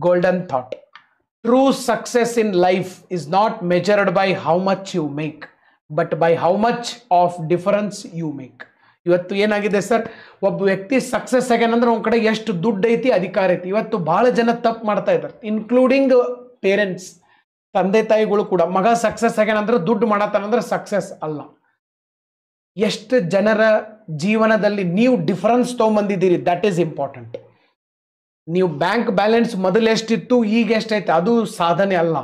golden thought. True success in life is not measured by how much you make, but by how much of difference you make. ಇವತ್ತು ಏನಾಗಿದೆ sir, ಒಬ್ಬ ವ್ಯಕ್ತಿ success ಆಗ್ಯಾನಂದ್ರೆ ಅವ್ನ ಕಡೆ ಎಷ್ಟು ದುಡ್ಡು ಐತಿ, ಅಧಿಕಾರ ಐತಿ. ಇವತ್ತು ಬಹಳ ಜನ ತಪ್ಪು ಮಾಡ್ತಾ ಇದ್ದಾರೆ, ಇನ್ಕ್ಲೂಡಿಂಗ್ ಪೇರೆಂಟ್ಸ್, ತಂದೆ ತಾಯಿಗಳು ಕೂಡ. ಮಗ ಸಕ್ಸಸ್ ಆಗ್ಯಾನಂದ್ರೆ ದುಡ್ಡು ಮಾಡತ್ತಾನಂದ್ರೆ ಸಕ್ಸಸ್ ಅಲ್ಲ. ಎಷ್ಟು ಜನರ ಜೀವನದಲ್ಲಿ ನೀವು ಡಿಫರೆನ್ಸ್ ತೊಗೊಂಬಂದಿದ್ದೀರಿ, ದಟ್ ಈಸ್ ಇಂಪಾರ್ಟೆಂಟ್. ನೀವು ಬ್ಯಾಂಕ್ ಬ್ಯಾಲೆನ್ಸ್ ಮೊದಲು ಎಷ್ಟಿತ್ತು, ಈಗ ಎಷ್ಟೈತೆ, ಅದು ಸಾಧನೆ ಅಲ್ಲ.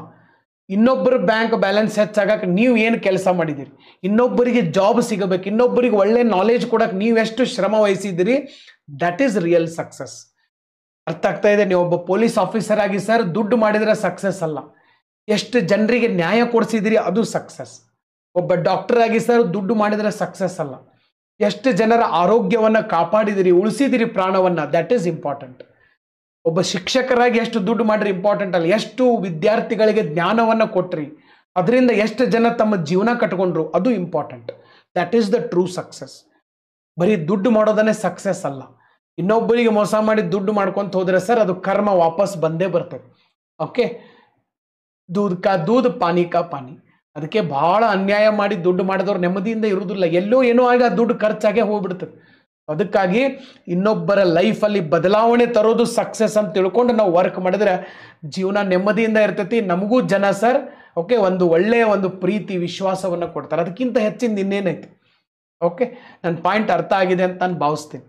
ಇನ್ನೊಬ್ಬರು ಬ್ಯಾಂಕ್ ಬ್ಯಾಲೆನ್ಸ್ ಹೆಚ್ಚಾಗಕ್ಕೆ ನೀವು ಏನು ಕೆಲಸ ಮಾಡಿದ್ದೀರಿ, ಇನ್ನೊಬ್ಬರಿಗೆ ಜಾಬ್ ಸಿಗಬೇಕು, ಇನ್ನೊಬ್ಬರಿಗೆ ಒಳ್ಳೆ ನಾಲೆಜ್ ಕೊಡಕ್ಕೆ ನೀವು ಎಷ್ಟು ಶ್ರಮ ವಹಿಸಿದ್ದೀರಿ, ದಟ್ ಈಸ್ ರಿಯಲ್ ಸಕ್ಸಸ್. ಅರ್ಥ ಆಗ್ತಾ ಇದೆ? ನೀವು ಒಬ್ಬ ಪೊಲೀಸ್ ಆಫೀಸರ್ ಆಗಿ ಸರ್ ದುಡ್ಡು ಮಾಡಿದ್ರೆ ಸಕ್ಸಸ್ ಅಲ್ಲ, ಎಷ್ಟು ಜನರಿಗೆ ನ್ಯಾಯ ಕೊಡಿಸಿದಿರಿ ಅದು ಸಕ್ಸಸ್. ಒಬ್ಬ ಡಾಕ್ಟರ್ ಆಗಿ ಸರ್ ದುಡ್ಡು ಮಾಡಿದ್ರೆ ಸಕ್ಸಸ್ ಅಲ್ಲ, ಎಷ್ಟು ಜನರ ಆರೋಗ್ಯವನ್ನು ಕಾಪಾಡಿದಿರಿ, ಉಳಿಸಿದಿರಿ ಪ್ರಾಣವನ್ನು, ದಟ್ ಈಸ್ ಇಂಪಾರ್ಟೆಂಟ್. ಒಬ್ಬ ಶಿಕ್ಷಕರಾಗಿ ಎಷ್ಟು ದುಡ್ಡು ಮಾಡ್ರಿ ಇಂಪಾರ್ಟೆಂಟ್ ಅಲ್ಲ, ಎಷ್ಟು ವಿದ್ಯಾರ್ಥಿಗಳಿಗೆ ಜ್ಞಾನವನ್ನು ಕೊಟ್ರಿ, ಅದರಿಂದ ಎಷ್ಟು ಜನ ತಮ್ಮ ಜೀವನ ಕಟ್ಕೊಂಡ್ರು, ಅದು important. That is the true success. ಬರೀ ದುಡ್ಡು ಮಾಡೋದನ್ನೇ ಸಕ್ಸಸ್ ಅಲ್ಲ. ಇನ್ನೊಬ್ಬರಿಗೆ ಮೋಸ ಮಾಡಿ ದುಡ್ಡು ಮಾಡ್ಕೊಂತ ಹೋದ್ರೆ ಸರ್ ಅದು ಕರ್ಮ ವಾಪಸ್ ಬಂದೇ ಬರ್ತದೆ. ಓಕೆ, ದೂದ್ ಕಾ ದೂದ್, ಪಾನಿ ಕಾ ಪಾನಿ. ಅದಕ್ಕೆ ಬಹಳ ಅನ್ಯಾಯ ಮಾಡಿ ದುಡ್ಡು ಮಾಡಿದವ್ರು ನೆಮ್ಮದಿಯಿಂದ ಇರುವುದಿಲ್ಲ, ಎಲ್ಲೋ ಏನೋ ಆಗಿ ಆ ದುಡ್ಡು ಖರ್ಚಾಗೆ ಹೋಗ್ಬಿಡ್ತದೆ. ಅದಕ್ಕಾಗಿ ಇನ್ನೊಬ್ಬರ ಲೈಫಲ್ಲಿ ಬದಲಾವಣೆ ತರೋದು ಸಕ್ಸಸ್ ಅಂತ ತಿಳ್ಕೊಂಡು ನಾವು ವರ್ಕ್ ಮಾಡಿದ್ರೆ ಜೀವನ ನೆಮ್ಮದಿಯಿಂದ ಇರ್ತೈತಿ. ನಮಗೂ ಜನ ಸರ್ ಓಕೆ ಒಂದು ಒಳ್ಳೆಯ ಒಂದು ಪ್ರೀತಿ ವಿಶ್ವಾಸವನ್ನು ಕೊಡ್ತಾರೆ. ಅದಕ್ಕಿಂತ ಹೆಚ್ಚಿಂದ ಇನ್ನೇನೈತಿ. ಓಕೆ, ನನ್ನ ಪಾಯಿಂಟ್ ಅರ್ಥ ಆಗಿದೆ ಅಂತ ನಾನು ಭಾವಿಸ್ತೀನಿ.